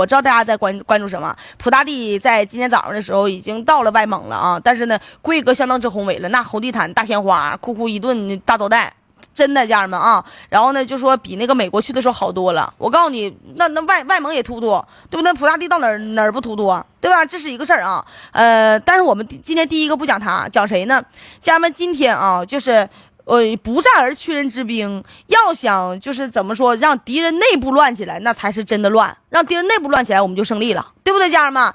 我知道大家在关注什么，普大帝在今天早上的时候已经到了外蒙了啊，但是呢，规格相当之宏伟了，那红地毯、大鲜花，酷酷一顿大招待。真的家人们啊，然后呢就说比那个美国去的时候好多了。我告诉你，那外蒙也突突，对不对？普大帝到哪儿不突突啊？对吧？这是一个事儿啊。但是我们今天第一个不讲他，讲谁呢？家人们，今天啊，就是不战而屈人之兵，要想就是怎么说，让敌人内部乱起来，那才是真的乱。让敌人内部乱起来，我们就胜利了，对不对，家人们？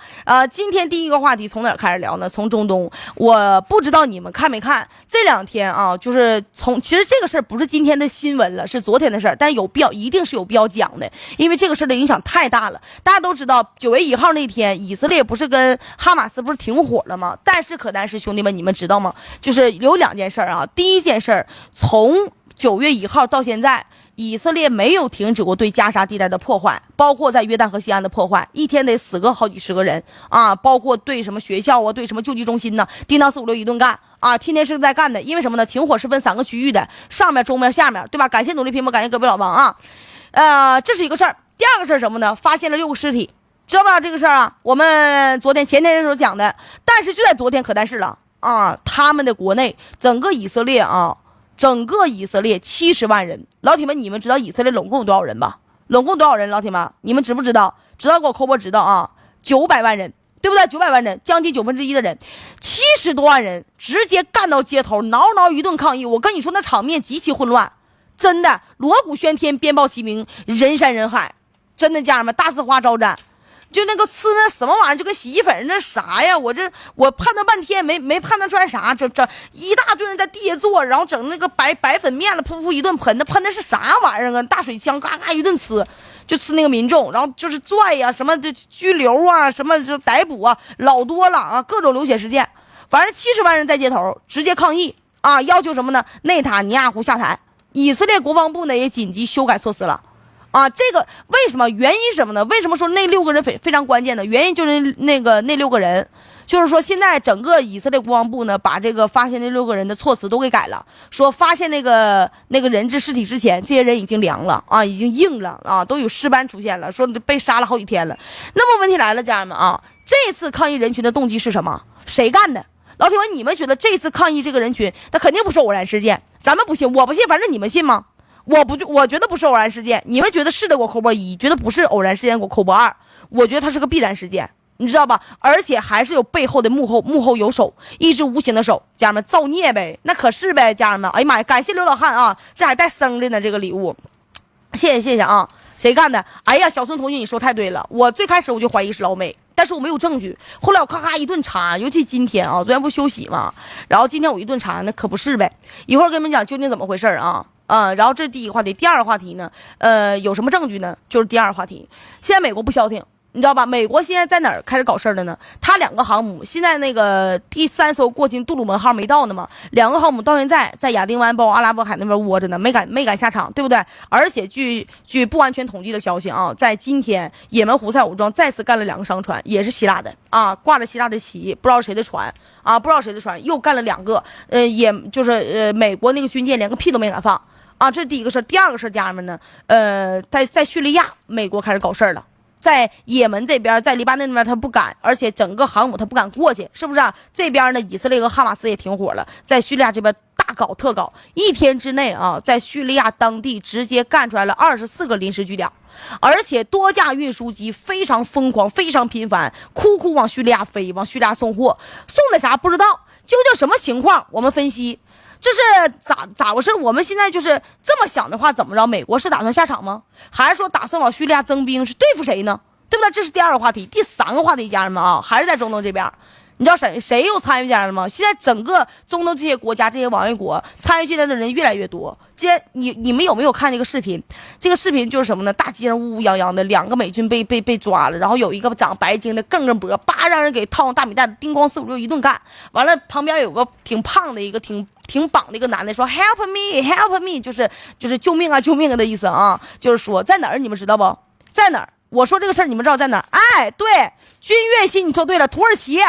今天第一个话题从哪儿开始聊呢？从中东。我不知道你们看没看这两天啊，就是其实这个事儿不是今天的新闻了，是昨天的事儿，但有必要，一定是有必要讲的，因为这个事儿的影响太大了。大家都知道9月1号那天，以色列不是跟哈马斯不是停火了吗？但是兄弟们，你们知道吗？就是有2件事啊。第一件事，从9月1号到现在，以色列没有停止过对加沙地带的破坏，包括在约旦河西岸的破坏，一天得死个好几十个人啊！包括对什么学校啊，对什么救济中心呢，叮当4、5、6一顿干啊！天天是在干的，因为什么呢？停火是分3个区域的，上面、中面、下面，对吧？感谢努力拼搏，感谢隔壁老王啊！这是一个事儿。第二个事儿什么呢？发现了6个尸体，知道吧？这个事儿啊，我们前天的时候讲的，但是就在昨天可但是了啊！他们的国内整个以色列啊。整个以色列70万人，老铁们，你们知道以色列拢共有多少人吧？拢共多少人？老铁们，你们知不知道？知道给我扣波知道啊！900万人，对不对？900万人，将近1/9的人，70多万人直接干到街头，挠一顿抗议。我跟你说，那场面极其混乱，真的锣鼓喧天，鞭炮齐鸣，人山人海，真的家人们，大呲花招展。就那个吃那什么玩意儿，就跟洗衣粉那啥呀，我判断半天没判断出来啥，整一大堆人在地下坐，然后整那个白粉面子噗一顿喷，那喷的是啥玩意儿啊？大水枪嘎嘎一顿吃，就吃那个民众，然后就是拽呀，什么拘留啊，什么就逮捕啊，老多了啊，各种流血事件，反正70万人在街头直接抗议啊，要求什么呢？内塔尼亚胡下台，以色列国防部呢也紧急修改措施了。啊，这个为什么？原因是什么呢？为什么说那6个人非常关键呢？原因就是那6个人，就是说现在整个以色列国防部呢，把这个发现那6个人的措辞都给改了，说发现那个人质尸体之前，这些人已经凉了啊，已经硬了啊，都有尸斑出现了，说被杀了好几天了。那么问题来了，家人们啊，这次抗议人群的动机是什么？谁干的？老铁们，你们觉得这次抗议这个人群，他肯定不是偶然事件，咱们不信，我不信，反正你们信吗？我觉得不是偶然事件，你们觉得是的给我扣波1，觉得不是偶然事件给我扣波2，我觉得它是个必然事件，你知道吧？而且还是有背后的幕后有手，一只无形的手，家人们造孽呗，那可是呗，家人们，哎呀妈呀，感谢刘老汉啊，这还带生的呢，这个礼物，谢谢啊，谁干的？哎呀，小孙同学你说太对了，我最开始我就怀疑是老美。但是我没有证据，后来我咔咔一顿查，尤其今天啊，昨天不休息嘛，然后今天我一顿查，那可不是呗，一会儿跟你们讲究竟怎么回事啊。然后这是第一个话题，第二个话题呢，有什么证据呢？就是第二个话题，现在美国不消停，你知道吧？美国现在在哪儿开始搞事儿了呢？他2个航母，现在那个第3艘过境杜鲁门号没到呢嘛，2个航母到现在在亚丁湾包括阿拉伯海那边窝着呢，没敢下场，对不对？而且据不完全统计的消息啊，在今天也门胡塞武装再次干了2个商船，也是希腊的啊，挂着希腊的旗，不知道谁的船啊，不知道谁的船又干了2个，也就是美国那个军舰连个屁都没敢放。啊，这是第一个事儿。第二个事儿，家人们呢，在叙利亚，美国开始搞事儿了。在也门这边，在黎巴嫩那边，他不敢，而且整个航母他不敢过去，是不是啊？这边呢，以色列和哈马斯也停火了，在叙利亚这边大搞特搞，一天之内啊，在叙利亚当地直接干出来了24个临时据点，而且多架运输机非常疯狂，非常频繁，哭往叙利亚飞，往叙利亚送货，送的啥不知道，究竟什么情况？我们分析。这是咋回事？我们现在就是这么想的话，怎么着？美国是打算下场吗？还是说打算往叙利亚增兵，是对付谁呢？对不对？这是第2个话题。第3个话题，家人们啊，还是在中东这边。你知道谁又参与进来了吗？现在整个中东这些国家，这些王爷国参与进来的人越来越多。今天你们有没有看这个视频？这个视频就是什么呢？大街上乌泱泱的，2个美军被抓了，然后有一个长白金的更脖，叭让人给套上大米袋，叮咣4、5、6一顿干。完了，旁边有个挺胖的一个挺绑的一个男的说 help me 就是救命啊的意思啊，就是说在哪儿你们知道不？在哪儿？我说这个事儿你们知道在哪儿？哎，对，军乐系你说对了，土耳其。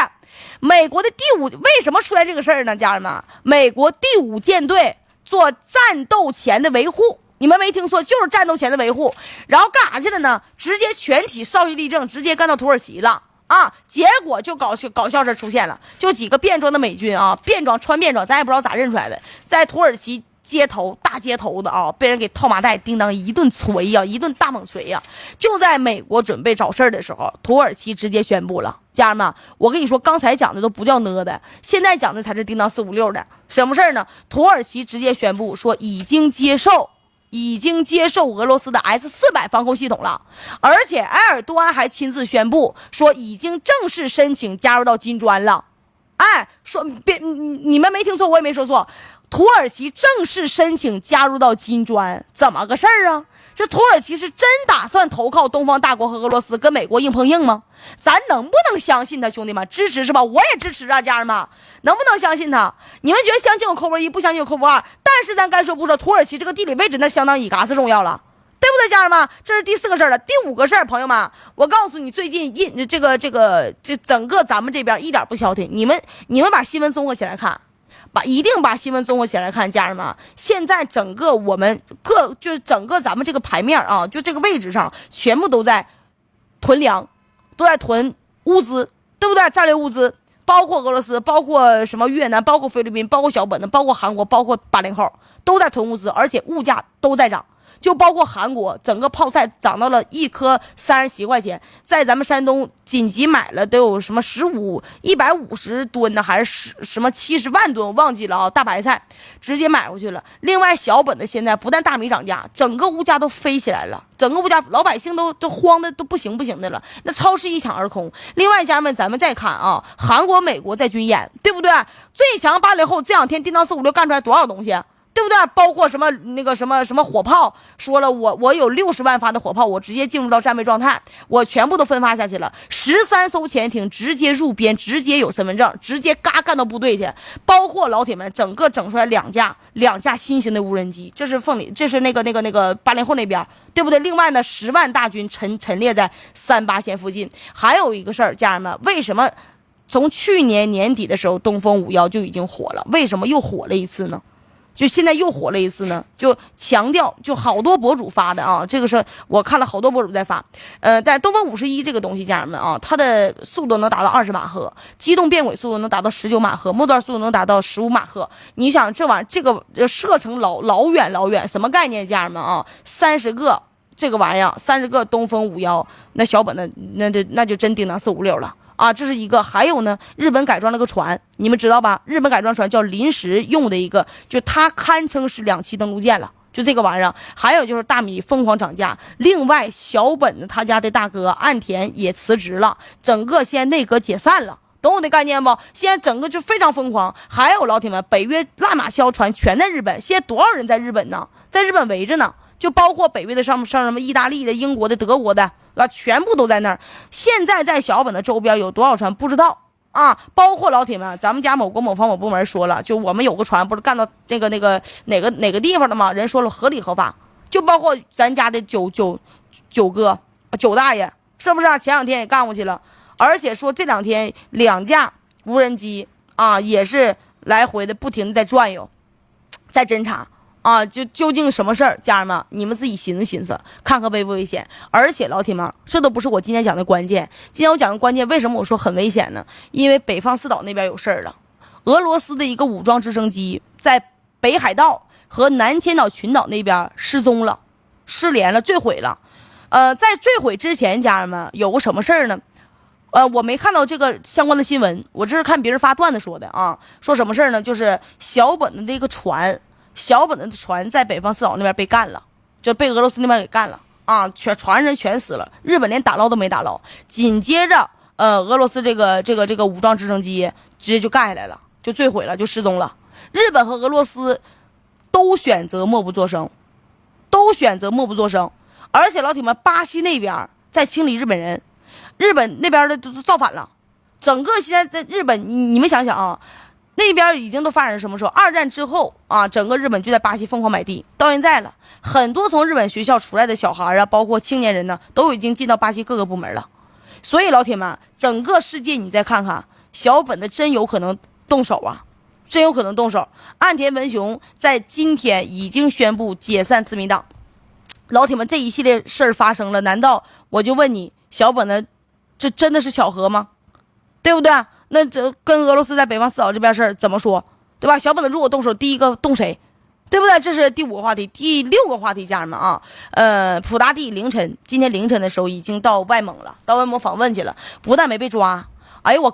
美国的第5为什么出来这个事儿呢？家人们，美国第5舰队做战斗前的维护你们没听错，就是战斗前的维护。然后干啥去了呢？直接全体稍息立正，直接干到土耳其了啊！结果就搞笑事出现了，就几个便装的美军啊，穿便装，咱也不知道咋认出来的，在土耳其大街头的啊，被人给套麻袋，叮当一顿锤呀，一顿大猛锤呀！就在美国准备找事儿的时候，土耳其直接宣布了，家人们，我跟你说，刚才讲的都不叫呢的，现在讲的才是叮当456的。什么事儿呢？土耳其直接宣布说已经接受俄罗斯的 S-400防空系统了，而且埃尔多安还亲自宣布说已经正式申请加入到金砖了。哎，说别你们没听错，我也没说错。土耳其正式申请加入到金砖，怎么个事儿啊？这土耳其是真打算投靠东方大国和俄罗斯，跟美国硬碰硬吗？咱能不能相信他，兄弟们？支持是吧？我也支持啊，家人们，能不能相信他？你们觉得相信我扣分1，不相信我扣分2。但是咱该说不说，土耳其这个地理位置那相当以嘎斯重要了，对不对，家人们？这是第4个事儿了。第5个事儿，朋友们，我告诉你，最近这整个咱们这边一点不消停，你们把新闻综合起来看。一定把新闻综合起来看，家人们，现在整个我们就是整个咱们这个牌面啊，就这个位置上，全部都在囤粮，都在囤物资，对不对？战略物资，包括俄罗斯，包括什么越南，包括菲律宾，包括小本子，包括韩国，包括80后，都在囤物资，而且物价都在涨。就包括韩国，整个泡菜涨到了1颗37块钱，在咱们山东紧急买了都有什么150吨呢，还是什么70万吨，我忘记了啊！大白菜直接买回去了。另外小本的现在不但大米涨价，整个物价都飞起来了，整个物价老百姓都慌的都不行的了。那超市一抢而空。另外家人们，咱们再看啊，韩国、美国在军演，对不对？最强80后这2天叮当456干出来多少东西？对不对？包括什么那个什么火炮，说了我有60万发的火炮，我直接进入到战备状态，我全部都分发下去了。13艘潜艇直接入编，直接有身份证，直接嘎干到部队去。包括老铁们，整出来两架新型的无人机，这是这是那个80后那边，对不对？另外呢，10万大军陈列在38线附近。还有一个事儿，家人们，为什么从去年年底的时候东风51就已经火了，为什么又火了一次呢？就现在又火了一次呢，就强调，就好多博主发的啊，这个是我看了好多博主在发，但是东风51这个东西，家人们啊，它的速度能达到20马赫，机动变轨速度能达到19马赫，末段速度能达到15马赫。你想这玩意儿，这个射程老远，什么概念，家人们啊？30个这个玩意儿，30个东风51，那小本的那就真叮当456了。啊，这是一个。还有呢，日本改装了个船，你们知道吧？日本改装船叫临时用的一个，就它堪称是2栖登陆舰了，就这个玩意儿。还有就是大米疯狂涨价，另外小本子他家的大哥岸田也辞职了，整个现在内阁解散了，懂我的概念不？现在整个就非常疯狂。还有老铁们，北约拉马肖船全在日本，现在多少人在日本呢？在日本围着呢，就包括北约的上什么意大利的、英国的、德国的。全部都在那儿。现在在小本的周边有多少船不知道啊？包括老铁们，咱们家某国某方某部门说了，就我们有个船不是干到哪个地方了吗？人说了合理合法，就包括咱家的九哥九大爷，是不是啊？前2天也干过去了，而且说这2天2架无人机啊也是来回的不停的在转悠，在侦查。啊，就究竟什么事儿，家人们，你们自己寻思，看看危不危险。而且老铁们，这都不是我今天讲的关键。今天我讲的关键，为什么我说很危险呢？因为北方四岛那边有事儿了，俄罗斯的一个武装直升机在北海道和南千岛群岛那边失踪了，失联了，坠毁了。在坠毁之前，家人们有个什么事儿呢？我没看到这个相关的新闻，我这是看别人发段子说的啊。说什么事儿呢？就是小本的这个船。小本的船在北方四岛那边被干了，就被俄罗斯那边给干了啊！船人全死了，日本连打捞都没打捞。紧接着，俄罗斯这个武装直升机直接就干下来了，就坠毁了，就失踪了。日本和俄罗斯都选择默不作声，而且老铁们，巴西那边在清理日本人，日本那边的都造反了。整个现在在日本，你们想想啊。那边已经都发展成什么时候？2战之后啊，整个日本就在巴西疯狂买地，到现在了，很多从日本学校出来的小孩啊，包括青年人呢，都已经进到巴西各个部门了。所以老铁们，整个世界你再看看，小本的真有可能动手啊！真有可能动手。岸田文雄在今天已经宣布解散自民党。老铁们，这一系列事儿发生了，难道我就问你，小本呢，这真的是巧合吗？对不对？那这跟俄罗斯在北方四岛这边事儿怎么说，对吧？小本子如果动手，第一个动谁？对不对？这是第5个话题。第6个话题，家人们啊，普大帝今天凌晨的时候已经到外蒙了，到外蒙访问去了，不但没被抓，哎呦我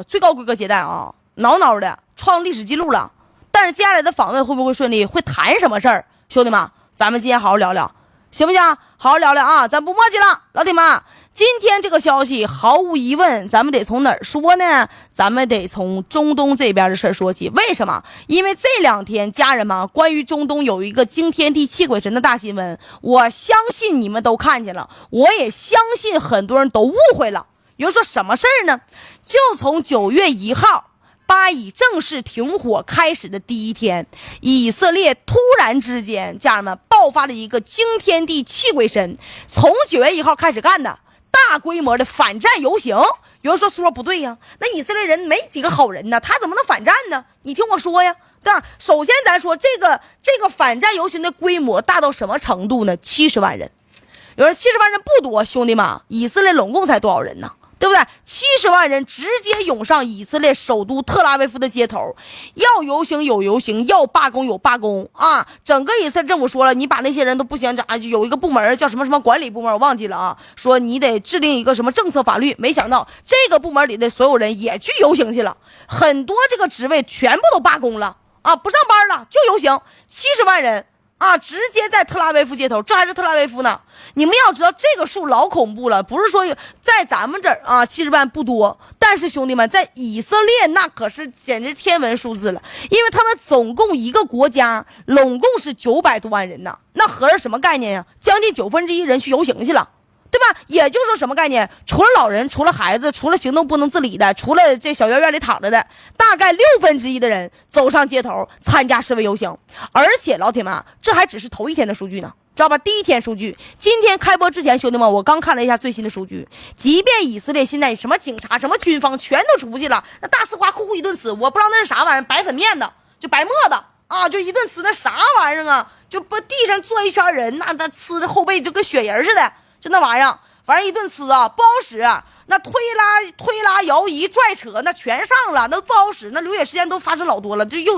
最高规格接待啊，挠的创历史记录了。但是接下来的访问会不会顺利？会谈什么事儿？兄弟们，咱们今天好好聊聊，行不行？好好聊聊啊，咱不墨迹了，老铁们。今天这个消息毫无疑问，咱们得从哪儿说呢？咱们得从中东这边的事儿说起。为什么？因为这2天，家人们，关于中东有一个惊天地泣鬼神的大新闻，我相信你们都看见了，我也相信很多人都误会了。有人说什么事儿呢？就从9月1号巴以正式停火开始的第一天，以色列突然之间，家人们爆发了一个惊天地泣鬼神，从9月1号开始干的大规模的反战游行。有人说不对呀，那以色列人没几个好人呢，他怎么能反战呢？你听我说呀，对吧？首先咱说这个反战游行的规模大到什么程度呢？70万人。有人70万人不多，兄弟们，以色列拢共才多少人呢？对不对？70万人直接涌上以色列首都特拉维夫的街头，要游行有游行，要罢工有罢工啊！整个以色列政府说了，你把那些人都不行，有一个部门叫什么管理部门，我忘记了啊，说你得制定一个什么政策法律。没想到这个部门里的所有人也去游行去了，很多这个职位全部都罢工了啊，不上班了，就游行，70万人。啊！直接在特拉维夫街头，这还是特拉维夫呢。你们要知道，这个数老恐怖了，不是说在咱们这儿啊，70万不多，但是兄弟们，在以色列那可是简直天文数字了，因为他们总共一个国家拢共是900多万人呢，那合着什么概念呀？将近1/9人去游行去了。对吧？也就是说什么概念？除了老人，除了孩子，除了行动不能自理的，除了这小院院里躺着的，大概1/6的人走上街头参加示威游行。而且老铁们，这还只是头一天的数据呢，知道吧？第一天数据，今天开播之前，兄弟们，我刚看了一下最新的数据，即便以色列现在什么警察、什么军方全都出去了，那大丝瓜库一顿吃，我不知道那是啥玩意儿，白粉面的，就白沫子啊，就一顿吃，那啥玩意儿啊？就不地上坐一圈人，那吃的后背就跟雪人似的。就那玩意儿，反正一顿吃啊，不好使。那推拉摇移拽扯，那全上了，那不好使。那流血事件都发生老多了，就又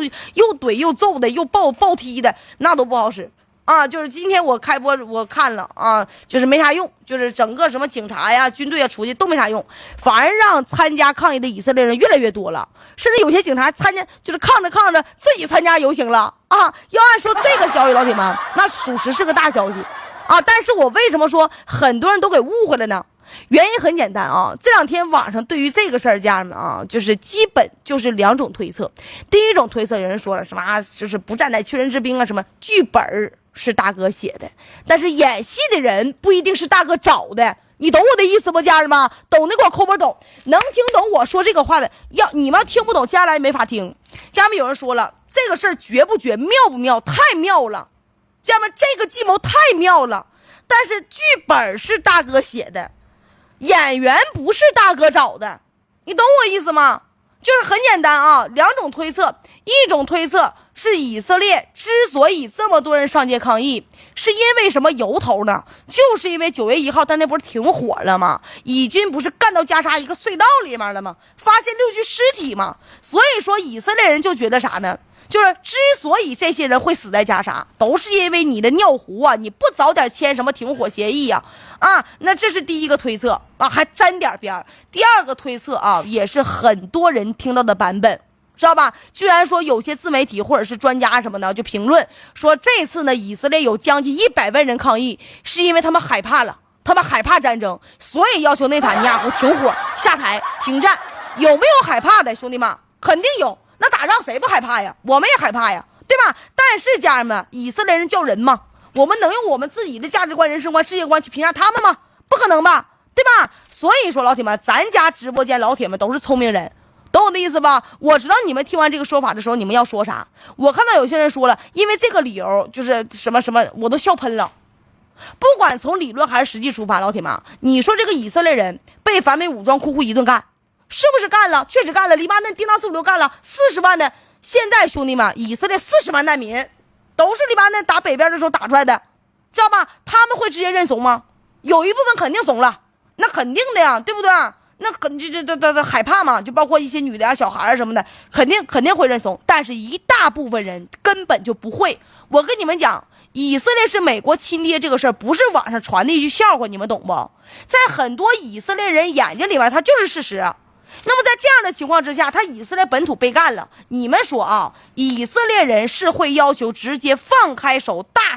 怼又揍的，又暴踢的，那都不好使啊。就是今天我开播我看了啊，就是没啥用，就是整个什么警察呀、军队啊出去都没啥用，反而让参加抗议的以色列人越来越多了，甚至有些警察参加就是抗着自己参加游行了啊。要按说这个消息，老铁们，那属实是个大消息。啊！但是我为什么说很多人都给误会了呢？原因很简单啊，这2天网上对于这个事儿，家人们啊，就是基本就是2种推测。第一种推测，有人说了什么就是不站在缺人之兵啊，什么剧本是大哥写的，但是演戏的人不一定是大哥找的。你懂我的意思不，家人们？懂的给我扣波懂，能听懂我说这个话的，你们听不懂，接下来没法听。家人们有人说了，这个事儿绝不绝，妙不妙？太妙了！家人们，这个计谋太妙了，但是剧本是大哥写的，演员不是大哥找的，你懂我意思吗？就是很简单啊，2种推测。一种推测是以色列之所以这么多人上街抗议，是因为什么由头呢？就是因为9月1号他那不是停火了吗？以军不是干到加沙一个隧道里面了吗？发现6具尸体吗？所以说以色列人就觉得啥呢？就是之所以这些人会死在加沙，都是因为你的尿壶啊，你不早点签什么停火协议啊，那这是第一个推测啊，还沾点边。第2个推测啊，也是很多人听到的版本，知道吧？居然说有些自媒体或者是专家什么的就评论说，这次呢以色列有将近100万人抗议，是因为他们害怕了，他们害怕战争，所以要求内塔尼亚胡停火、下台、停战。有没有害怕的，兄弟们？肯定有。那打仗谁不害怕呀？我们也害怕呀，对吧？但是家人们，以色列人叫人吗？我们能用我们自己的价值观、人生观、世界观去评价他们吗？不可能吧，对吧？所以说老铁们，咱家直播间老铁们都是聪明人，懂我的意思吧？我知道你们听完这个说法的时候，你们要说啥。我看到有些人说了，因为这个理由就是什么什么，我都笑喷了。不管从理论还是实际出发，老铁们，你说这个以色列人被反美武装库一顿干，是不是干了？确实干了。黎巴嫩丁纳斯5六干了，40万的现在兄弟们，以色列40万难民都是黎巴嫩打北边的时候打出来的，知道吧？他们会直接认怂吗？有一部分肯定怂了，那肯定的呀，对不对？那肯这害怕嘛，就包括一些女的啊、小孩啊什么的，肯定会认怂，但是一大部分人根本就不会。我跟你们讲，以色列是美国亲爹这个事儿，不是网上传的一句笑话，你们懂不？在很多以色列人眼睛里面，它就是事实。那么在这样的情况之下，他以色列本土被干了，你们说啊，以色列人是会要求直接放开手，大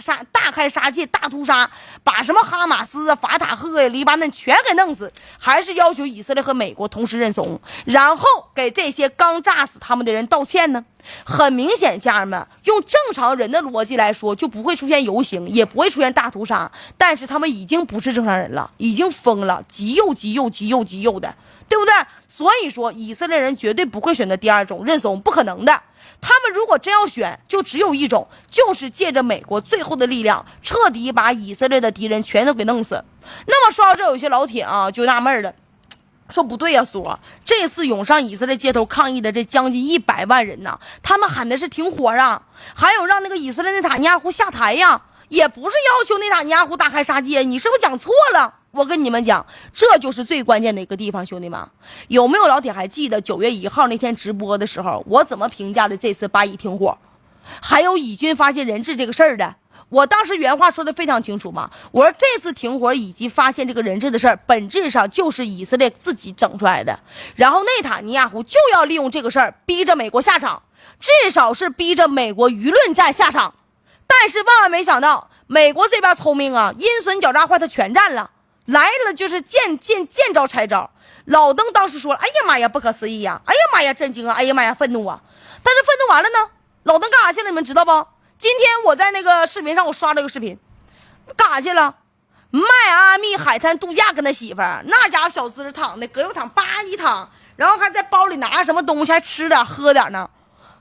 开杀戒，大屠杀，把什么哈马斯啊、法塔赫呀、黎巴嫩全给弄死，还是要求以色列和美国同时认怂，然后给这些刚炸死他们的人道歉呢？很明显，家人们，用正常人的逻辑来说，就不会出现游行，也不会出现大屠杀，但是他们已经不是正常人了，已经疯了，极右的，对不对？所以说以色列人绝对不会选择第二种认怂，不可能的。他们如果真要选，就只有一种，就是借着美国最后的力量，彻底把以色列的敌人全都给弄死。那么说到这，有些老铁啊就纳闷了，说不对呀，说这次涌上以色列街头抗议的这将近100万人呐，他们喊的是停火啊，还有让那个以色列内塔尼亚胡下台呀，也不是要求内塔尼亚胡大开杀戒，你是不是讲错了？我跟你们讲，这就是最关键的一个地方，兄弟们，有没有老铁还记得9月1号那天直播的时候，我怎么评价的这次巴以停火，还有以军发现人质这个事儿的？我当时原话说的非常清楚嘛，我说这次停火以及发现这个人质的事儿，本质上就是以色列自己整出来的，然后内塔尼亚胡就要利用这个事儿逼着美国下场，至少是逼着美国舆论战下场。但是万万没想到，美国这边聪明啊，阴损狡诈坏，他全占了，来了就是见招拆招。老登当时说了，哎呀妈呀，不可思议呀，哎呀妈呀，震惊啊，哎呀妈呀，愤怒啊。但是愤怒完了呢，老登干啥去了？你们知道不？今天我在那个视频上我刷了个视频，干啥去了？迈阿密海滩度假，跟他媳妇儿那家伙小姿势躺的，胳膊躺叭一躺，然后还在包里拿什么东西，还吃点喝点呢，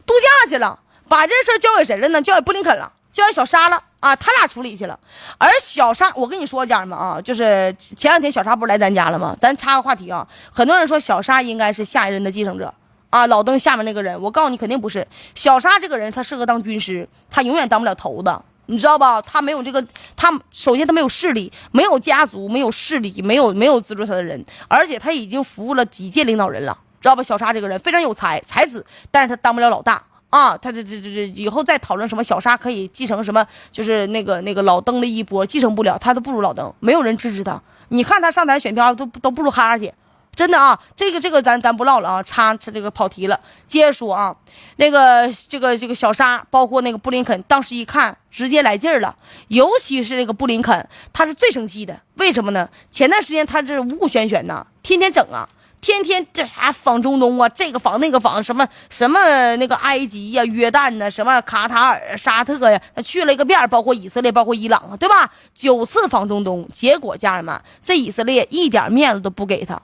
度假去了。把这事交给谁了呢？交给布林肯了，交给小沙了啊，他俩处理去了。而小沙，我跟你说，家人们啊，就是前2天小沙不是来咱家了吗？咱插个话题啊，很多人说小沙应该是下一任的继承者啊，老登下面那个人，我告诉你肯定不是。小沙这个人他适合当军师，他永远当不了头子，你知道吧？他没有这个，他首先他没有势力，没有家族，没有势力，没有资助他的人，而且他已经服务了几届领导人了，知道吧？小沙这个人非常有才子，但是他当不了老大啊。他这以后再讨论什么小沙可以继承什么，就是那个老登的衣钵，继承不了，他都不如老登，没有人支持他。你看他上台选票都不如哈哈姐。真的啊，这个咱不唠了啊，这个跑题了。接着说啊，这个小沙，包括那个布林肯，当时一看直接来劲儿了，尤其是这个布林肯，他是最生气的。为什么呢？前段时间他这五谷玄玄呐，天天整啊，天天这啥仿中东啊，这个仿那个仿，什么那个埃及呀、约旦呐，什么卡塔尔、沙特呀，他去了一个遍，包括以色列，包括伊朗啊，对吧？9次访中东，结果家人们，这以色列一点面子都不给他。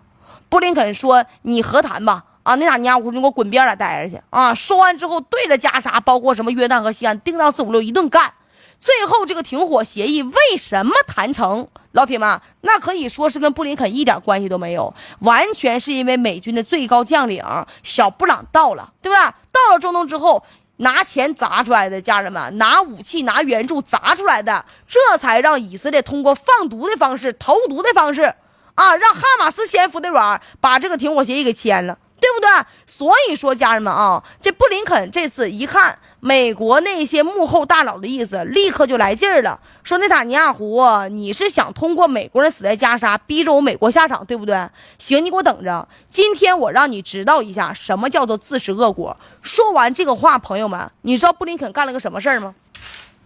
布林肯说：“你和谈吧，啊，内塔尼亚胡你给我滚边儿来待着去啊！”说完之后，对着加沙，包括什么约旦和西岸，叮当4、5、6一顿干。最后这个停火协议为什么谈成？老铁们，那可以说是跟布林肯一点关系都没有，完全是因为美军的最高将领小布朗到了，对吧？到了中东之后，拿钱砸出来的，家人们，拿武器、拿援助砸出来的，这才让以色列通过放毒的方式、投毒的方式。啊，让哈马斯先服的软，把这个停火协议给签了，对不对？所以说，家人们啊，这布林肯这次一看美国那些幕后大佬的意思，立刻就来劲儿了，说内塔尼亚胡，你是想通过美国人死在加沙，逼着我美国下场，对不对？行，你给我等着，今天我让你知道一下什么叫做自食恶果。说完这个话，朋友们，你知道布林肯干了个什么事儿吗？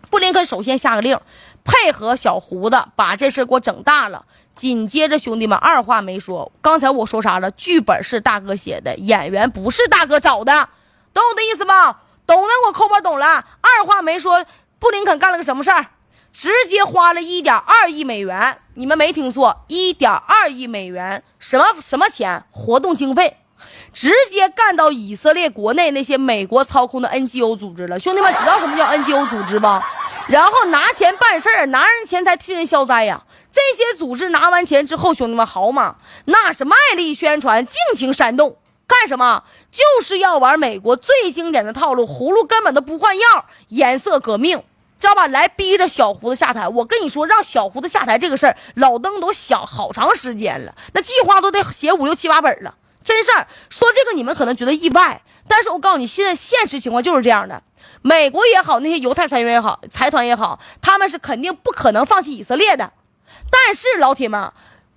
布林肯首先下个令，配合小胡子把这事给我整大了。紧接着兄弟们，二话没说，刚才我说啥了？剧本是大哥写的，演员不是大哥找的，懂我的意思吗？懂的我扣包懂了。二话没说，布林肯干了个什么事儿？直接花了1.2亿美元，你们没听错，1.2亿美元，什么钱？活动经费，直接干到以色列国内那些美国操控的 NGO 组织了。兄弟们知道什么叫 NGO 组织吗？然后拿钱办事儿，拿人钱财替人消灾呀。这些组织拿完钱之后，兄弟们好嘛，那是卖力宣传，尽情煽动，干什么？就是要玩美国最经典的套路，葫芦根本都不换药，颜色革命，知道吧？来逼着小胡子下台。我跟你说，让小胡子下台这个事儿，老登都想好长时间了，那计划都得写5、6、7、8本了。真事儿，说这个你们可能觉得意外，但是我告诉你，现在现实情况就是这样的。美国也好，那些犹太财团也好，他们是肯定不可能放弃以色列的。但是老铁们，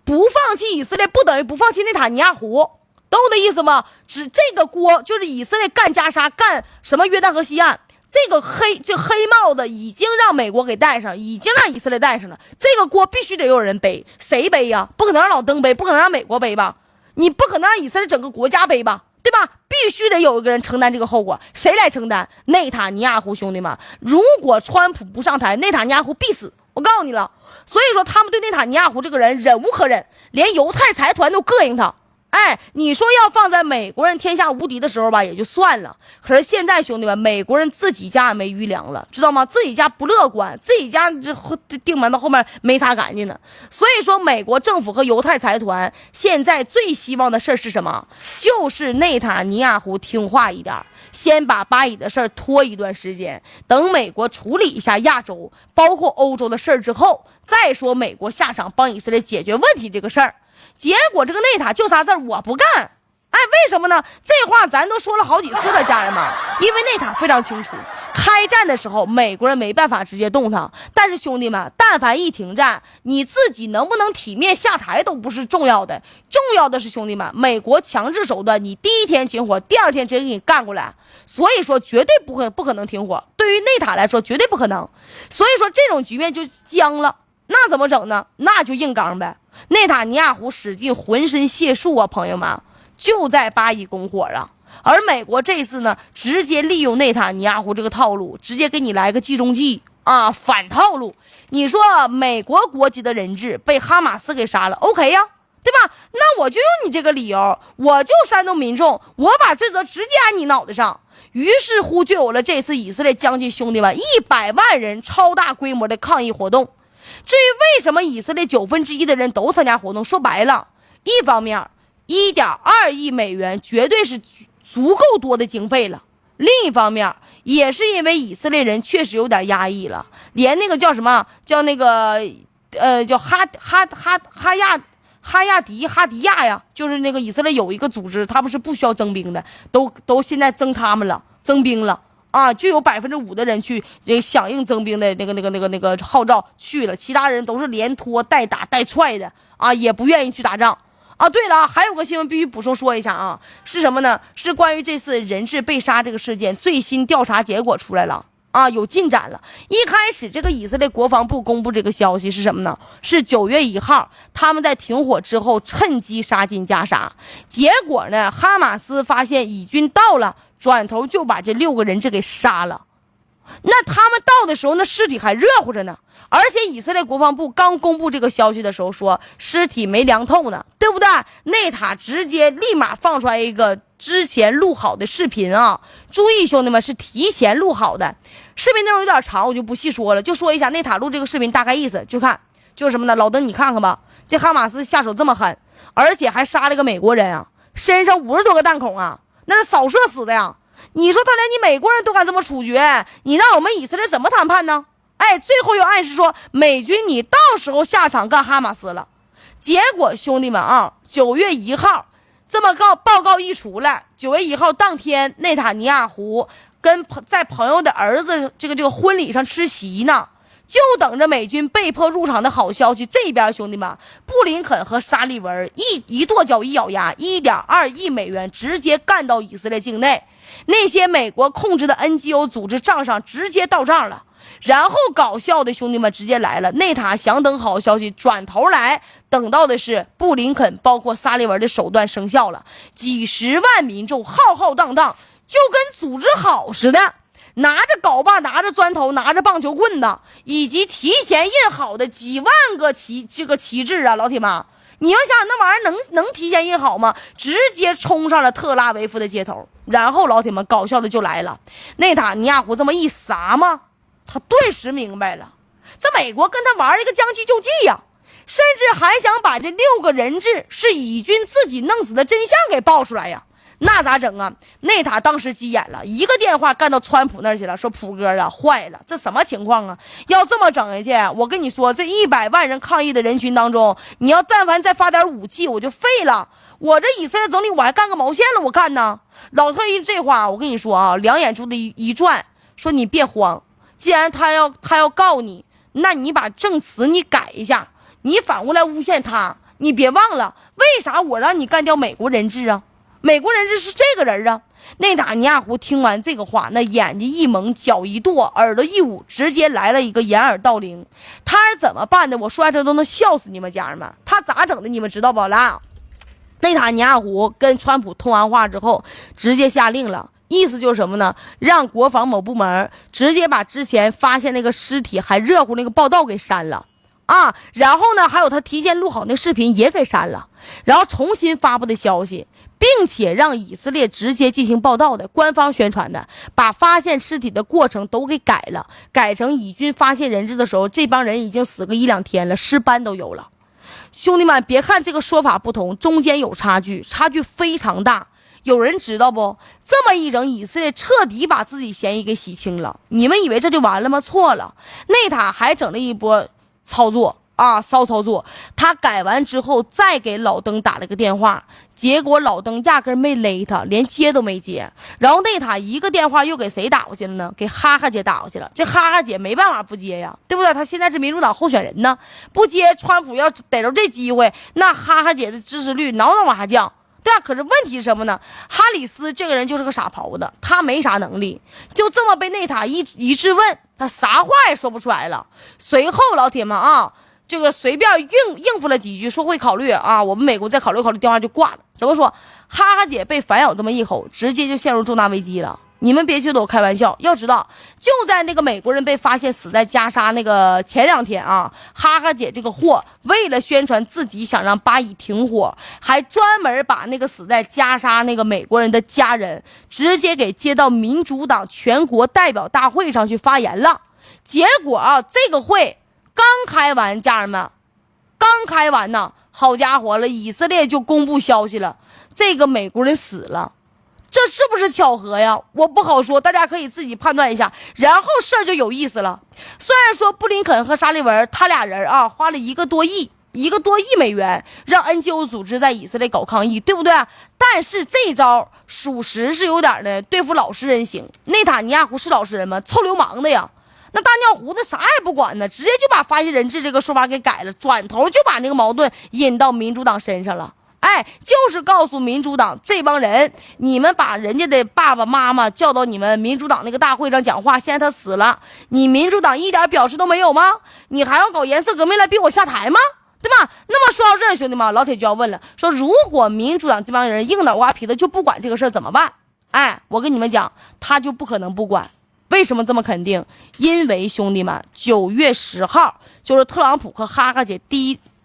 不放弃以色列不等于不放弃内塔尼亚胡，懂我的意思吗？只这个锅就是以色列干加沙，干什么约旦河西岸，这个黑帽子已经让美国给戴上，已经让以色列戴上了，这个锅必须得有人背。谁背呀？不可能让老登背，不可能让美国背吧？你不可能让以色列整个国家背吧，对吧？必须得有一个人承担这个后果。谁来承担？内塔尼亚胡。兄弟们，如果川普不上台，内塔尼亚胡必死，我告诉你了。所以说他们对内塔尼亚胡这个人忍无可忍，连犹太财团都膈应他。哎，你说要放在美国人天下无敌的时候吧，也就算了。可是现在兄弟们，美国人自己家也没余粮了，知道吗？自己家不乐观，自己家这定门到后面没擦干净呢。所以说，美国政府和犹太财团现在最希望的事是什么？就是内塔尼亚胡听话一点，先把巴以的事儿拖一段时间，等美国处理一下亚洲包括欧洲的事儿之后，再说美国下场帮以色列解决问题这个事儿。结果这个内塔就仨字，我不干。哎，为什么呢？这话咱都说了好几次了，家人们。因为内塔非常清楚，开战的时候美国人没办法直接动他，但是兄弟们，但凡一停战，你自己能不能体面下台都不是重要的，重要的是兄弟们，美国强制手段，你第一天停火，第二天直接给你干过来。所以说绝对不可能停火，对于内塔来说绝对不可能。所以说这种局面就僵了。那怎么整呢？那就硬刚呗。内塔尼亚胡使尽浑身解数啊，朋友们，就在巴以拱火啊。而美国这次呢，直接利用内塔尼亚胡这个套路，直接给你来个计中计啊，反套路。你说美国国籍的人质被哈马斯给杀了 ，OK 呀，对吧？那我就用你这个理由，我就煽动民众，我把罪责直接按你脑袋上。于是乎，就有了这次以色列将军兄弟们100万人超大规模的抗议活动。至于为什么以色列1/9的人都参加活动，说白了，一方面1.2亿美元绝对是足够多的经费了，另一方面也是因为以色列人确实有点压抑了，连那个叫什么叫那个叫哈迪亚呀，就是那个以色列有一个组织，他们是不需要征兵的，都现在征他们了，征兵了。啊，就有5%的人去响应征兵的那个号召去了，其他人都是连拖带打带踹的啊，也不愿意去打仗啊。对了，还有个新闻必须补充说一下啊，是什么呢？是关于这次人质被杀这个事件最新调查结果出来了啊，有进展了。一开始这个以色列国防部公布这个消息是什么呢？是9月1号，他们在停火之后趁机杀进加沙，结果呢，哈马斯发现以军到了，转头就把这6个人质给杀了。那他们到的时候，那尸体还热乎着呢。而且以色列国防部刚公布这个消息的时候说尸体没凉透呢，对不对？内塔直接立马放出来一个之前录好的视频啊！注意兄弟们，是提前录好的。视频内容有点长，我就不细说了，就说一下内塔录这个视频大概意思，就看就是什么呢？老登你看看吧，这哈马斯下手这么狠，而且还杀了个美国人啊，身上50多个弹孔啊，那是扫射死的呀！你说他连你美国人都敢这么处决，你让我们以色列怎么谈判呢？哎，最后又暗示说美军你到时候下场干哈马斯了。结果兄弟们啊，9月1号这么报告一出来，9月1号当天，内塔尼亚胡在朋友的儿子这个婚礼上吃席呢，就等着美军被迫入场的好消息。这边兄弟们，布林肯和沙利文一跺脚一咬牙，1.2亿美元直接干到以色列境内，那些美国控制的 NGO 组织账上直接到账了。然后搞笑的兄弟们直接来了，内塔想等好消息，转头来等到的是布林肯包括沙利文的手段生效了，几十万民众浩浩荡荡，就跟组织好似的，拿着镐把，拿着砖头，拿着棒球棍的，以及提前印好的几万个旗帜啊，老铁们，你要想那玩意儿能提前印好吗？直接冲上了特拉维夫的街头。然后老铁们搞笑的就来了，内塔尼亚胡这么一撒嘛，他顿时明白了，这美国跟他玩一个将计就计呀，甚至还想把这6个人质是以军自己弄死的真相给爆出来呀。那咋整啊？内塔当时急眼了，一个电话干到川普那儿去了，说普哥啊，坏了，这什么情况啊？要这么整下去，我跟你说，这100万人抗议的人群当中，你要但凡再发点武器，我就废了。我这以色列总理我还干个毛线了？我干呢？老特一这话，我跟你说啊，两眼珠子一转，说你别慌，既然他要告你，那你把证词你改一下，你反过来诬陷他，你别忘了为啥我让你干掉美国人质啊？美国人质是这个人啊。内塔尼亚胡听完这个话，那眼睛一蒙，脚一跺，耳朵一捂，直接来了一个掩耳盗铃。他是怎么办的？我说完这都能笑死你们家人们。他咋整的？你们知道不啦？内塔尼亚胡跟川普通完话之后，直接下令了，意思就是什么呢？让国防某部门直接把之前发现那个尸体还热乎那个报道给删了啊，然后呢，还有他提前录好那视频也给删了，然后重新发布的消息，并且让以色列直接进行报道的官方宣传的，把发现尸体的过程都给改了，改成以军发现人质的时候，这帮人已经死个1-2天了，尸斑都有了。兄弟们，别看这个说法不同，中间有差距非常大。有人知道不？这么一整，以色列彻底把自己嫌疑给洗清了。你们以为这就完了吗？错了，内塔还整了一波操作啊，骚操作。他改完之后，再给老登打了个电话，结果老登压根没勒他，连接都没接。然后内塔一个电话又给谁打过去了呢？给哈哈姐打过去了。这哈哈姐没办法不接呀，对不对？他现在是民主党候选人呢，不接，川普要逮着这机会，那哈哈姐的支持率挠挠往下降。对啊，可是问题是什么呢？哈里斯这个人就是个傻狍子，他没啥能力，就这么被内塔一质问，他啥话也说不出来了。随后老铁们啊，这个随便应付了几句，说会考虑啊，我们美国再考虑考虑，电话就挂了。怎么说？哈哈姐被反咬这么一口，直接就陷入重大危机了。你们别觉得我开玩笑，要知道，就在那个美国人被发现死在加沙那个前2天啊，哈哈姐这个货为了宣传自己想让巴以停火，还专门把那个死在加沙那个美国人的家人直接给接到民主党全国代表大会上去发言了。结果啊，这个会刚开完，家人们，刚开完呢，好家伙了，以色列就公布消息了，这个美国人死了。这是不是巧合呀？我不好说，大家可以自己判断一下。然后事儿就有意思了。虽然说布林肯和沙利文他俩人啊，花了1个多亿美元，让 NGO 组织在以色列搞抗议，对不对？但是这招属实是有点呢对付老实人行。内塔尼亚胡是老实人吗？臭流氓的呀！那大尿胡子啥也不管呢，直接就把发现人质这个说法给改了，转头就把那个矛盾引到民主党身上了。就是告诉民主党这帮人，你们把人家的爸爸妈妈叫到你们民主党那个大会上讲话，现在他死了，你民主党一点表示都没有吗？你还要搞颜色革命来逼我下台吗？对吧？那么说到这儿，兄弟们，老铁就要问了，说如果民主党这帮人硬脑瓜皮的就不管这个事儿怎么办？我跟你们讲，他就不可能不管。为什么这么肯定？因为兄弟们，9月10号就是特朗普和哈哈姐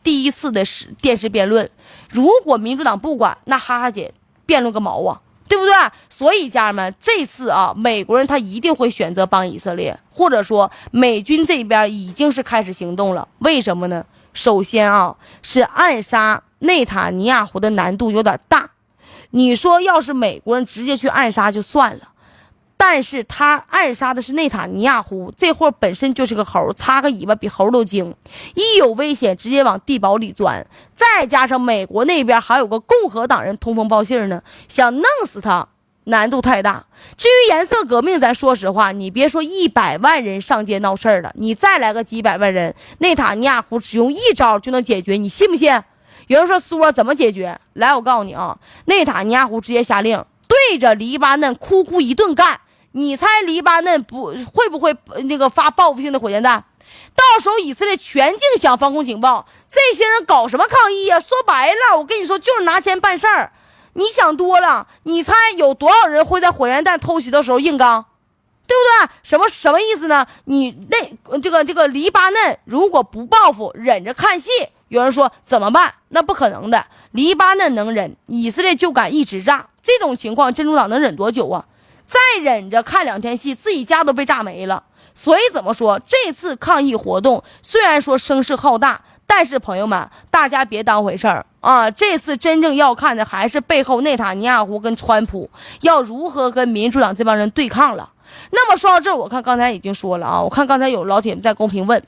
第一次的电视辩论，如果民主党不管，那哈哈姐辩论个毛啊，对不对？所以家人们，这次啊，美国人他一定会选择帮以色列，或者说美军这边已经是开始行动了。为什么呢？首先啊，是暗杀内塔尼亚胡的难度有点大。你说要是美国人直接去暗杀就算了，但是他暗杀的是内塔尼亚胡，这货本身就是个猴，擦个尾巴比猴都精，一有危险直接往地堡里钻，再加上美国那边还有个共和党人通风报信呢，想弄死他难度太大。至于颜色革命，咱说实话，你别说100万人上街闹事儿了，你再来个几百万人，内塔尼亚胡只用一招就能解决，你信不信？有人说苏啊怎么解决？来，我告诉你啊，内塔尼亚胡直接下令对着黎巴嫩哭一顿干。你猜黎巴嫩会不会那个发报复性的火箭弹？到时候以色列全境响防空警报，这些人搞什么抗议啊？说白了，我跟你说，就是拿钱办事儿。你想多了，你猜有多少人会在火箭弹偷袭的时候硬刚？对不对？什么意思呢？你这个黎巴嫩如果不报复，忍着看戏，有人说怎么办？那不可能的，黎巴嫩能忍，以色列就敢一直炸。这种情况，真主党能忍多久啊？再忍着看2天戏，自己家都被炸没了。所以怎么说，这次抗议活动虽然说声势浩大，但是朋友们，大家别当回事儿。啊，这次真正要看的还是背后内塔尼亚胡跟川普要如何跟民主党这帮人对抗了。那么说到这儿，我看刚才已经说了啊，我看刚才有老铁们在公屏问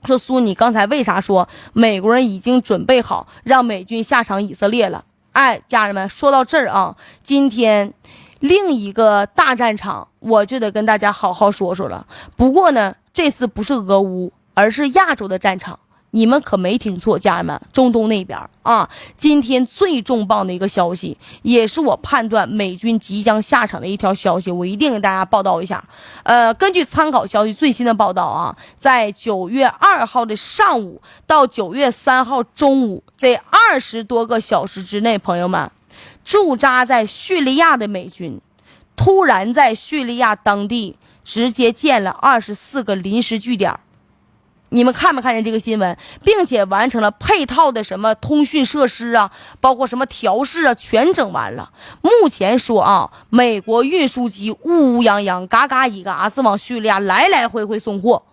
说，苏你刚才为啥说美国人已经准备好让美军下场以色列了？哎，家人们，说到这儿啊，今天另一个大战场我就得跟大家好好说说了。不过呢，这次不是俄乌，而是亚洲的战场。你们可没听错，家人们，中东那边啊，今天最重磅的一个消息，也是我判断美军即将下场的一条消息，我一定给大家报道一下。根据参考消息最新的报道啊，在9月2号的上午到9月3号中午这20多个小时之内，朋友们，驻扎在叙利亚的美军突然在叙利亚当地直接建了24个临时据点。你们看没看见这个新闻，并且完成了配套的什么通讯设施啊，包括什么调试啊，全整完了。目前说啊，美国运输机乌乌泱泱嘎嘎一嘎子往叙利亚来来回回送货。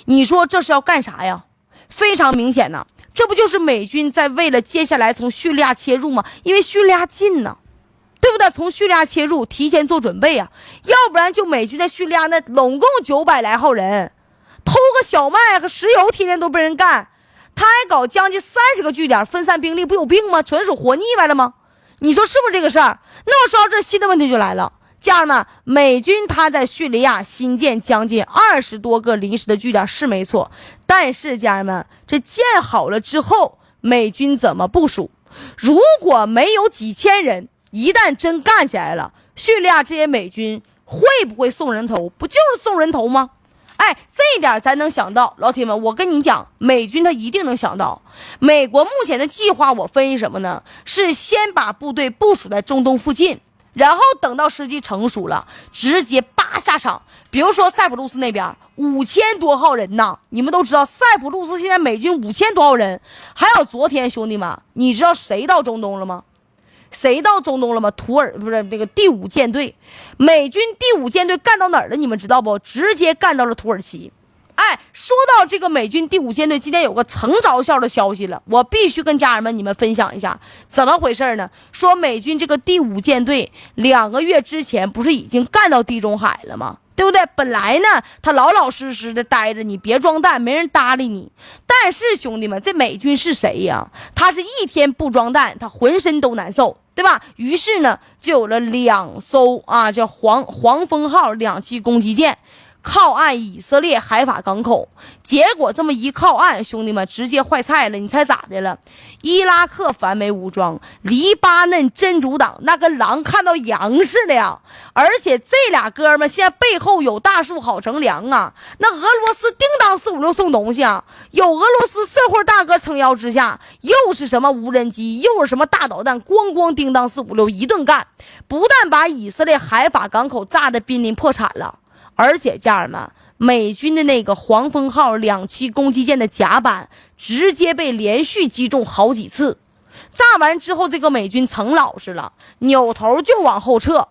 你说这是要干啥呀？非常明显呢，这不就是美军在为了接下来从叙利亚切入吗？因为叙利亚近呢，对不对？从叙利亚切入，提前做准备啊，要不然就美军在叙利亚那拢共900来号人，偷个小麦和石油天天都被人干，他还搞将近30个据点分散兵力，不有病吗？纯属活腻歪了吗？你说是不是这个事儿？那么说到这，新的问题就来了，家人们，美军他在叙利亚新建将近20多个临时的据点是没错，但是家人们，这建好了之后，美军怎么部署？如果没有几千人，一旦真干起来了，叙利亚这些美军会不会送人头？不就是送人头吗？哎，这一点咱能想到，老铁们，我跟你讲，美军他一定能想到。美国目前的计划，我分析什么呢？是先把部队部署在中东附近，然后等到时机成熟了，直接叭下场。比如说塞浦路斯那边5000多号人呐，你们都知道，塞浦路斯现在美军5000多号人。还有昨天兄弟们，你知道谁到中东了吗？谁到中东了吗？不是那个第5舰队，美军第5舰队干到哪儿了？你们知道不？直接干到了土耳其。哎，说到这个美军第5舰队，今天有个成着效的消息了，我必须跟家人们你们分享一下，怎么回事呢？说美军这个第5舰队2个月之前不是已经干到地中海了吗？对不对？本来呢，他老老实实的待着，你别装弹，没人搭理你。但是兄弟们，这美军是谁呀？他是一天不装弹，他浑身都难受，对吧？于是呢，就有了2艘啊，叫黄蜂号2栖攻击舰。靠岸以色列海法港口，结果这么一靠岸，兄弟们直接坏菜了。你猜咋的了？伊拉克反美武装，黎巴嫩真主党，那跟狼看到羊似的呀！而且这俩哥们现在背后有大树好乘凉啊！那俄罗斯叮当456送东西啊，有俄罗斯社会大哥撑腰之下，又是什么无人机，又是什么大导弹，咣咣叮当456一顿干，不但把以色列海法港口炸得濒临破产了。而且家人们，美军的那个黄蜂号2栖攻击舰的甲板直接被连续击中好几次，炸完之后，这个美军成老实了，扭头就往后撤。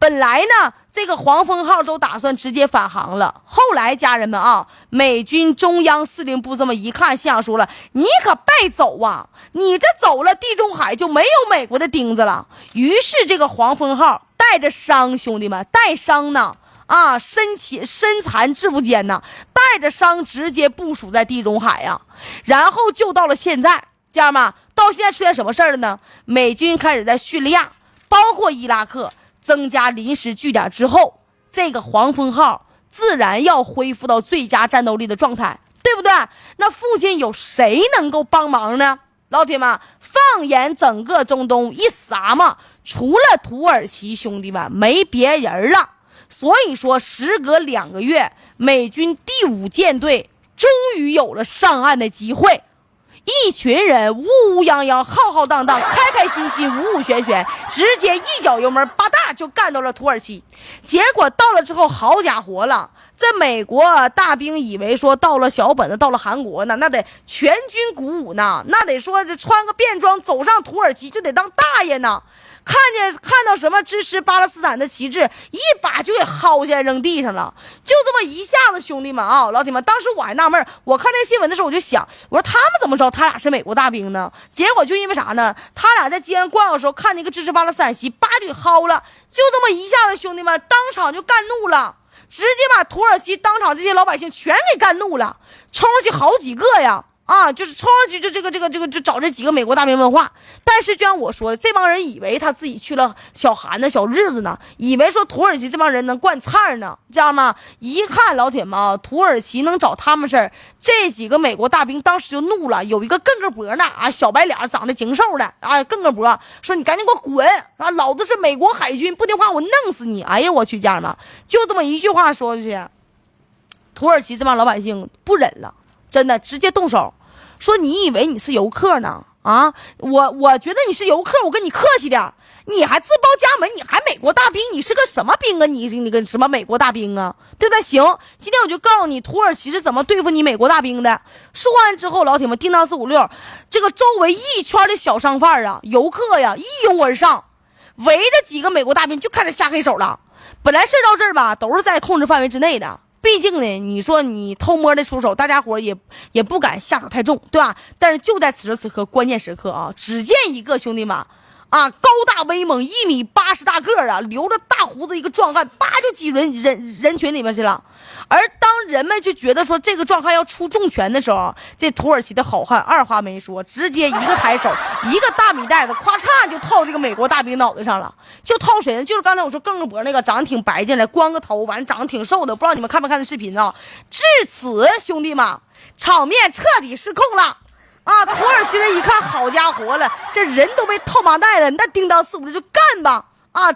本来呢，这个黄蜂号都打算直接返航了，后来家人们啊，美军中央司令部这么一看，心想说了，你可别走啊，你这走了，地中海就没有美国的钉子了。于是这个黄蜂号带着伤，兄弟们带伤呢啊，身残志不坚呐，带着伤直接部署在地中海呀，然后就到了现在，家人们，到现在出现什么事儿了呢？美军开始在叙利亚，包括伊拉克增加临时据点之后，这个黄蜂号自然要恢复到最佳战斗力的状态，对不对？那附近有谁能够帮忙呢？老铁们，放眼整个中东一撒嘛，除了土耳其，兄弟们没别人了。所以说，时隔2个月，美军第5舰队终于有了上岸的机会。一群人乌乌泱泱、浩浩荡荡、开开心心、五五旋旋，直接一脚油门，吧嗒就干到了土耳其。结果到了之后，好家伙了，这美国大兵以为说到了小本子，到了韩国呢，那得全军鼓舞呢，那得说这穿个便装走上土耳其就得当大爷呢。看到什么支持巴勒斯坦的旗帜，一把就给薅下来扔地上了。就这么一下子，兄弟们啊，老铁们，当时我还纳闷，我看这新闻的时候我就想，我说他们怎么知道他俩是美国大兵呢？结果就因为啥呢？他俩在街上逛的时候看那个支持巴勒斯坦旗，叭就给薅了。就这么一下子，兄弟们当场就干怒了，直接把土耳其当场这些老百姓全给干怒了，冲上去好几个呀。就是冲上去就就找这几个美国大兵问话。但是就像我说的，这帮人以为他自己去了小韩的小日子呢，以为说土耳其这帮人能灌菜呢，知道吗？一看老铁们啊，土耳其能找他们事儿，这几个美国大兵当时就怒了，有一个更个脖呢小白脸长得精瘦的更个脖，说你赶紧给我滚老子是美国海军，不听话我弄死你。哎呀我去，家人们，就这么一句话说出去，土耳其这帮老百姓不忍了，真的直接动手。说你以为你是游客呢？我觉得你是游客，我跟你客气点，你还自报家门，你还美国大兵，你是个什么兵啊？你个什么美国大兵啊？对不对？行，今天我就告诉你土耳其是怎么对付你美国大兵的。说完之后，老铁们叮当456，这个周围一圈的小商贩游客呀，一拥而上，围着几个美国大兵就开始下黑手了。本来事到这儿吧，都是在控制范围之内的。毕竟呢，你说你偷摸的出手，大家伙也不敢下手太重，对吧？但是就在此时此刻关键时刻只见一个兄弟们高大威猛1.80米大个留着大胡子一个壮汉，叭就挤人群里面去了。而当人们就觉得说这个壮汉要出重拳的时候，这土耳其的好汉二话没说，直接一个抬手，一个大米袋子，咵嚓就套这个美国大兵脑袋上了。就套谁呢？就是刚才我说更个脖那个，长得挺白净的，光个头，完了长得挺瘦的，不知道你们看没看这视频啊？至此，兄弟们，场面彻底失控了。土耳其人一看，好家伙了，这人都被套麻袋了，那叮当456就干吧。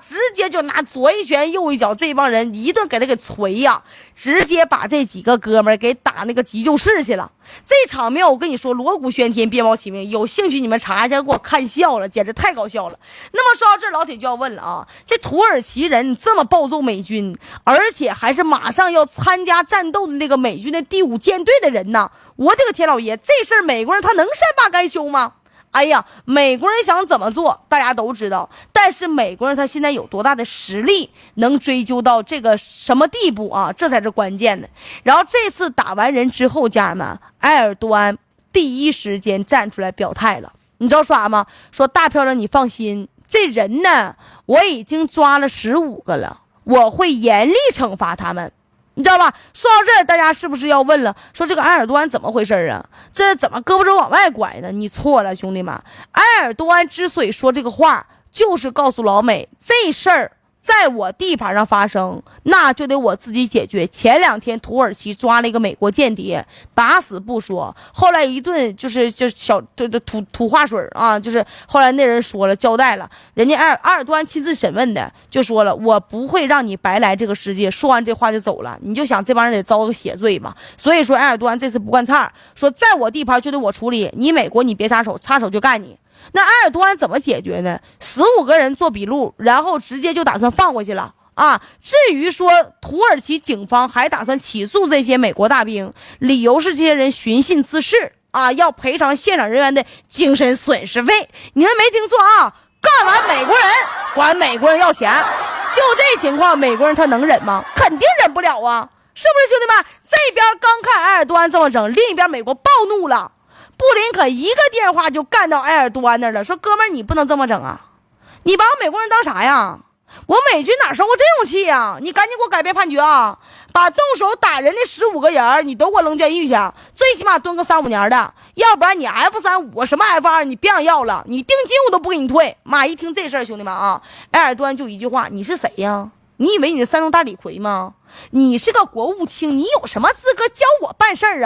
直接就拿左一拳右一脚，这帮人一顿给他给捶呀，直接把这几个哥们儿给打那个急救室去了。这场面我跟你说，锣鼓喧天，鞭炮齐鸣，有兴趣你们查一下，给我看笑了，简直太搞笑了。那么说到这，老铁就要问了这土耳其人这么暴揍美军，而且还是马上要参加战斗的那个美军的第5舰队的人呢，我的个天老爷，这事儿美国人他能善罢甘休吗？哎呀，美国人想怎么做大家都知道，但是美国人他现在有多大的实力能追究到这个什么地步这才是关键的。然后这次打完人之后，家人们，埃尔多安第一时间站出来表态了，你知道说啥吗？说大漂亮你放心，这人呢我已经抓了15个了，我会严厉惩罚他们，你知道吧？说到这儿，大家是不是要问了？说这个埃尔多安怎么回事啊？这怎么胳膊肘往外拐呢？你错了，兄弟们！埃尔多安之所以说这个话，就是告诉老美，这事儿在我地盘上发生，那就得我自己解决。前2天土耳其抓了一个美国间谍，打死不说，后来一顿就是小吐话水就是后来那人说了，交代了，人家埃尔多安亲自审问的，就说了，我不会让你白来这个世界。说完这话就走了。你就想这帮人得遭个血罪嘛。所以说埃尔多安这次不惯差，说在我地盘就得我处理，你美国你别插手，插手就干你。那埃尔多安怎么解决呢？15个人做笔录，然后直接就打算放回去了至于说土耳其警方还打算起诉这些美国大兵，理由是这些人寻衅滋事要赔偿现场人员的精神损失费。你们没听错干完美国人管美国人要钱，就这情况美国人他能忍吗？肯定忍不了是不是兄弟们？这边刚看埃尔多安这么整，另一边美国暴怒了，布林肯一个电话就干到埃尔多安那儿了，说哥们儿你不能这么整你把我美国人当啥呀？我美军哪受过这种气呀？你赶紧给我改变判决把动手打人的15个人你都给我扔监狱去，最起码蹲个3-5年的，要不然你 F35 什么 F2 你别想要了，你定金我都不给你退。妈，一听这事儿，兄弟们埃尔多安就一句话，你是谁呀？你以为你是山东大李逵吗？你是个国务卿，你有什么资格教我办事儿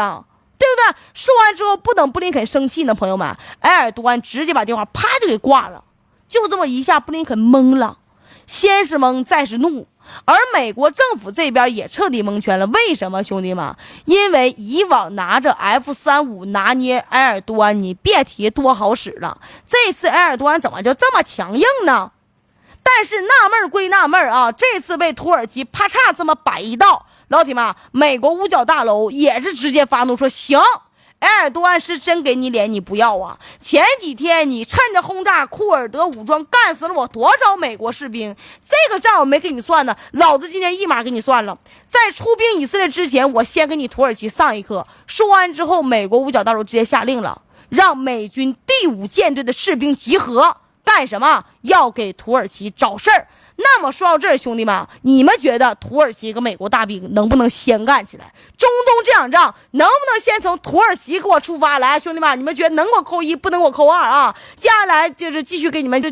对不对？说完之后，不等布林肯生气呢，朋友们，埃尔多安直接把电话啪就给挂了。就这么一下，布林肯懵了，先是懵，再是怒，而美国政府这边也彻底蒙圈了。为什么，兄弟们？因为以往拿着 F35 拿捏埃尔多安，你别提多好使了。这次埃尔多安怎么就这么强硬呢？但是纳闷归纳闷这次被土耳其啪嚓这么摆一道。老铁们，美国五角大楼也是直接发怒说，行，埃尔多安是真给你脸你不要啊！前几天你趁着轰炸库尔德武装干死了我多少美国士兵，这个账我没给你算呢，老子今天一码给你算了。在出兵以色列之前，我先给你土耳其上一课。说完之后，美国五角大楼直接下令了，让美军第5舰队的士兵集合，干什么？要给土耳其找事儿。那么说到这儿，兄弟们，你们觉得土耳其跟美国大兵能不能先干起来？中东这场仗能不能先从土耳其给我出发？来，兄弟们，你们觉得能给我扣1，不能给我扣2啊？接下来就是继续给你们就